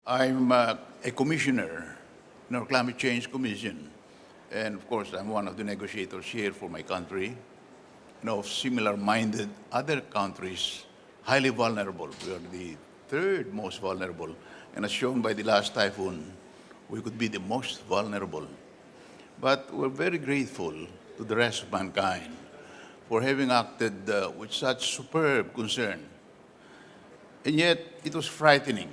I'm a commissioner in our Climate Change Commission. And of course, I'm one of the negotiators here for my country. Of similar-minded other countries, highly vulnerable. We are the third most vulnerable. And as shown by the last typhoon, we could be the most vulnerable. But we're very grateful to the rest of mankind for having acted with such superb concern. And yet, it was frightening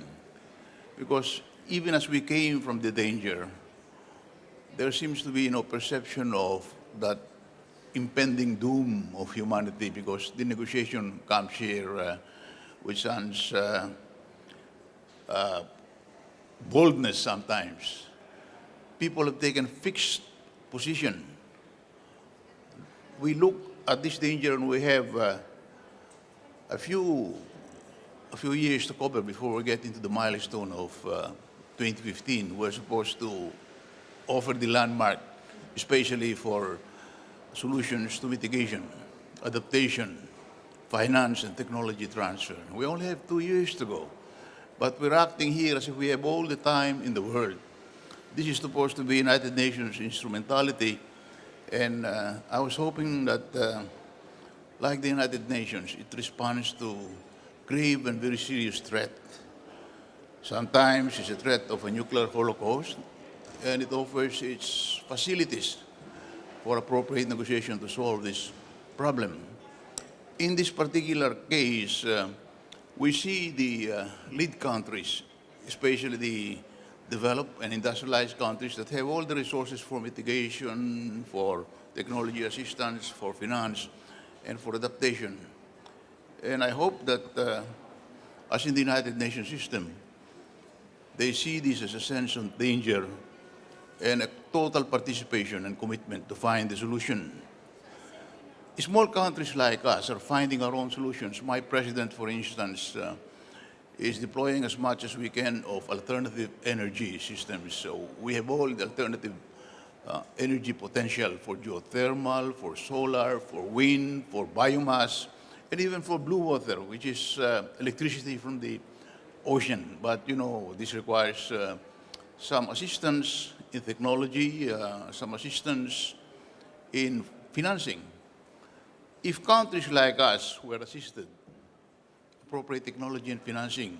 because even as we came from the danger, there seems to be no perception of that impending doom of humanity because the negotiation comes here with such boldness sometimes. People have taken fixed position. We look at this danger and we have a few years to cover before we get into the milestone of 2015. We're supposed to offer the landmark, especially for solutions to mitigation, adaptation, finance, and technology transfer. We only have 2 years to go, but we're acting here as if we have all the time in the world. This is supposed to be United Nations instrumentality, and I was hoping that, like the United Nations, it responds to grave and very serious threat. Sometimes it's a threat of a nuclear holocaust, and it offers its facilities for appropriate negotiation to solve this problem. In this particular case, we see the lead countries, especially the developed and industrialized countries that have all the resources for mitigation, for technology assistance, for finance, and for adaptation. And I hope that, as in the United Nations system, they see this as a sense of danger and a total participation and commitment to find the solution. Small countries like us are finding our own solutions. My president, for instance, is deploying as much as we can of alternative energy systems. So we have all the alternative energy potential for geothermal, for solar, for wind, for biomass, and even for blue water, which is electricity from the ocean. But, you know, this requires some assistance in technology, some assistance in financing. If countries like us were assisted, appropriate technology and financing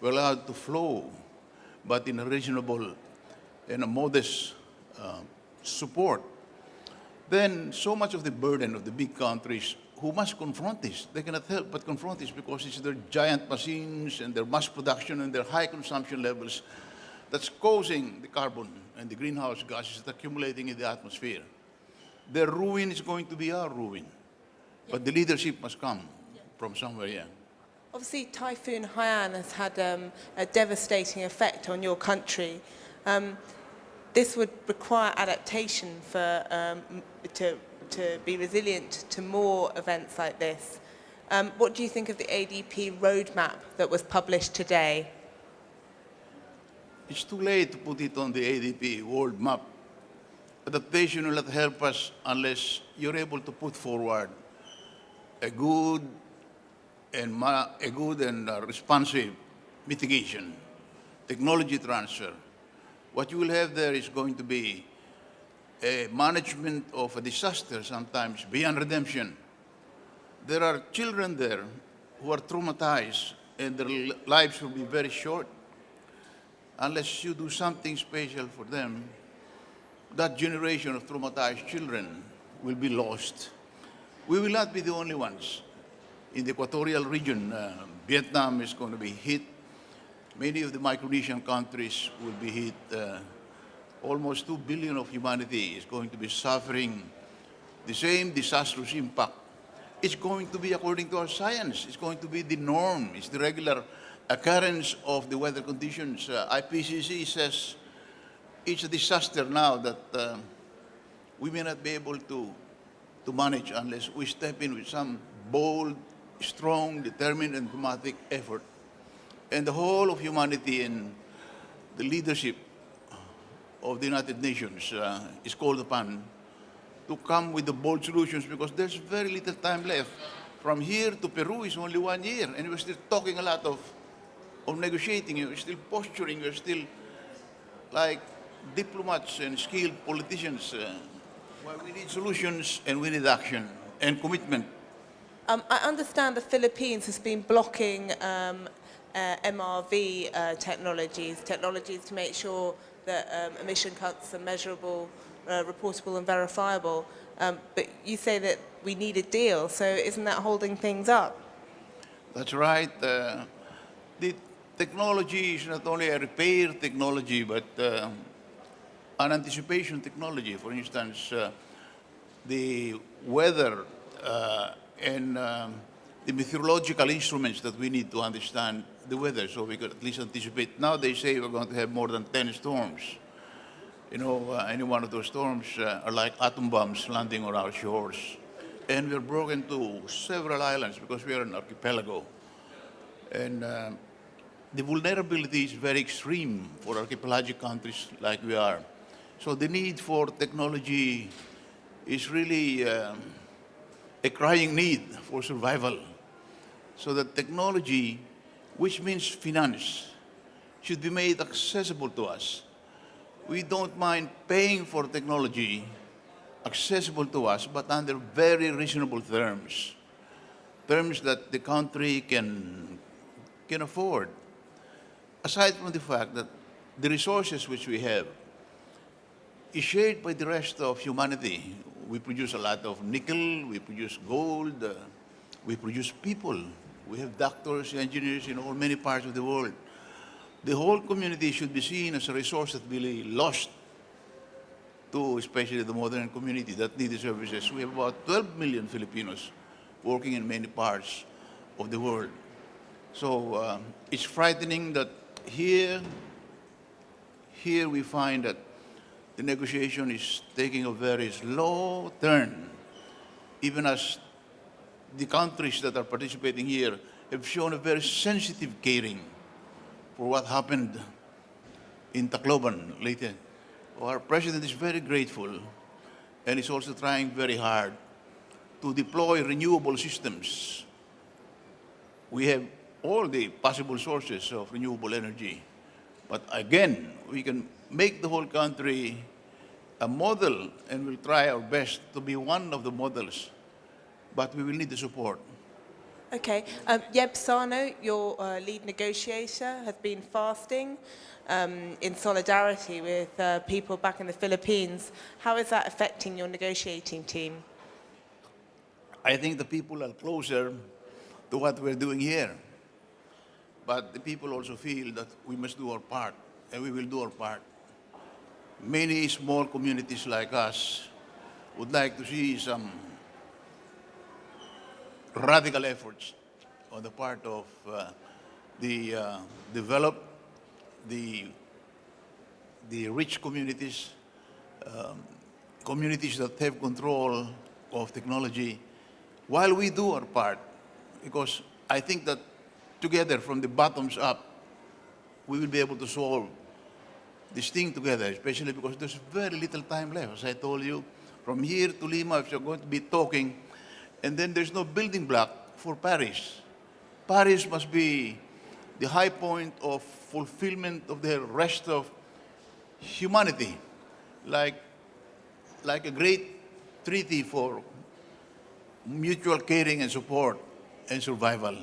were allowed to flow, but in a reasonable and a modest support, then so much of the burden of the big countries who must confront this, they cannot help but confront this because it's their giant machines and their mass production and their high consumption levels that's causing the carbon and the greenhouse gases that are accumulating in the atmosphere. Their ruin is going to be our ruin. But the leadership must come from somewhere, yeah. Obviously, Typhoon Haiyan has had a devastating effect on your country. This would require adaptation to be resilient to more events like this. What do you think of the ADP roadmap that was published today? It's too late to put it on the ADP world map. Adaptation will not help us unless you're able to put forward a good and responsive mitigation, technology transfer. What you will have there is going to be a management of a disaster sometimes beyond redemption. There are children there who are traumatized and their lives will be very short. Unless you do something special for them, that generation of traumatized children will be lost. We will not be the only ones. In the equatorial region, Vietnam is going to be hit. Many of the Micronesian countries will be hit. Almost 2 billion of humanity is going to be suffering the same disastrous impact. It's going to be, according to our science, it's going to be the norm. It's the regular occurrence of the weather conditions. IPCC says it's a disaster now that we may not be able to manage unless we step in with some bold, strong, determined, and dramatic effort. And the whole of humanity and the leadership of the United Nations is called upon to come with the bold solutions because there's very little time left. From here to Peru is only 1 year, and we're still talking a lot of of negotiating. You're still posturing. You're still like diplomats and skilled politicians. Well, we need solutions and we need action and commitment. I understand the Philippines has been blocking MRV technologies to make sure that emission cuts are measurable, reportable and verifiable. But you say that we need a deal, so isn't that holding things up? That's right. The technology is not only a repair technology, but an anticipation technology. For instance, the weather and the meteorological instruments that we need to understand the weather so we could at least anticipate. Now they say we're going to have more than 10 storms. You know, any one of those storms are like atom bombs landing on our shores. And we're broken to several islands because we are an archipelago. And the vulnerability is very extreme for archipelagic countries like we are. So the need for technology is really a crying need for survival. So that technology, which means finance, should be made accessible to us. We don't mind paying for technology accessible to us, but under very reasonable terms, terms that the country can afford. Aside from the fact that the resources which we have is shared by the rest of humanity. We produce a lot of nickel, we produce gold, we produce people. We have doctors, engineers in all many parts of the world. The whole community should be seen as a resource that will be lost to especially the modern community that need the services. We have about 12 million Filipinos working in many parts of the world. So it's frightening that here we find that the negotiation is taking a very slow turn, even as the countries that are participating here have shown a very sensitive caring for what happened in Tacloban later. Our president is very grateful and is also trying very hard to deploy renewable systems. We have all the possible sources of renewable energy. But again, we can make the whole country a model and we'll try our best to be one of the models. But we will need the support. Okay. Yeb Sano, your lead negotiator, has been fasting in solidarity with people back in the Philippines. How is that affecting your negotiating team? I think the people are closer to what we're doing here. But the people also feel that we must do our part, and we will do our part. Many small communities like us would like to see some radical efforts on the part of the developed, the rich communities, communities that have control of technology, while we do our part. Because I think that together, from the bottoms up, we will be able to solve this thing together, especially because there's very little time left. As I told you, from here to Lima, if you're going to be talking, and then there's no building block for Paris. Paris must be the high point of fulfillment of the rest of humanity, like a great treaty for mutual caring and support and survival.